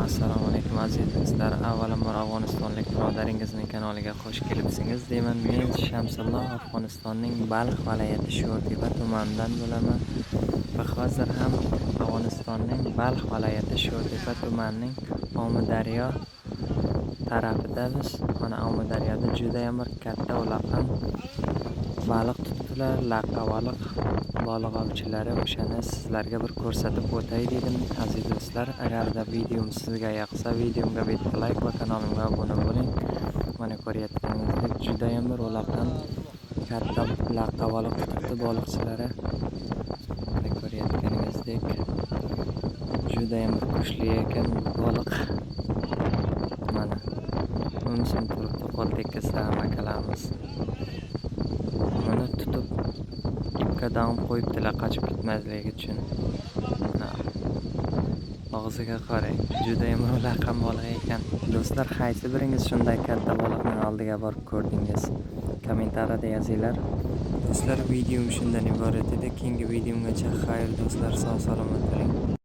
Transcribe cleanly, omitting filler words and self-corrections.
Assalomu alaykum aziz do'stlar. Avvalambor Afg'onistonlik birodaringizning kanaliga xush kelibsizlar deyman. Men Shamsullo Afg'onistonning Balx viloyati Sho'rtepa tumanidan bo'laman va hozir ham Afg'onistonning Balx viloyati Sho'rtepa tumanining Omudaryo tarafidamiz. Mana Omudaryoda juda ham bir katta ulaqam baliq tutibdilar, laqqa baliq ovchilari. O'shani sizlarga bir ko'rsatib o'tay dedim aziz do'stlar. Agarda videom sizga yoqsa, videomga bitta like va kanalimga obuna bo'ling. Mana ko'rayotganingizdek juda ham bir ulaqam katta laqqa baliq tutibdi baliqchilari. Mana ko'rayotganingizdek juda ham kuchli ekan baliq. Mana umsin turibdi qo'l tekkizsam akalarimiz. Buni tutib ipga dam qo'yibdilar qochib ketmasligi uchun. Og'ziga qarang, juda ham raqam baliq ekan. Do'stlar, qaysi biringiz shunday katta baliqning oldiga borib ko'rdingiz? Kommentariyada yozinglar. Do'stlar, videom shundan iborat edi. Keyingi videomgacha xayr do'stlar, sog' salomat bo'ling.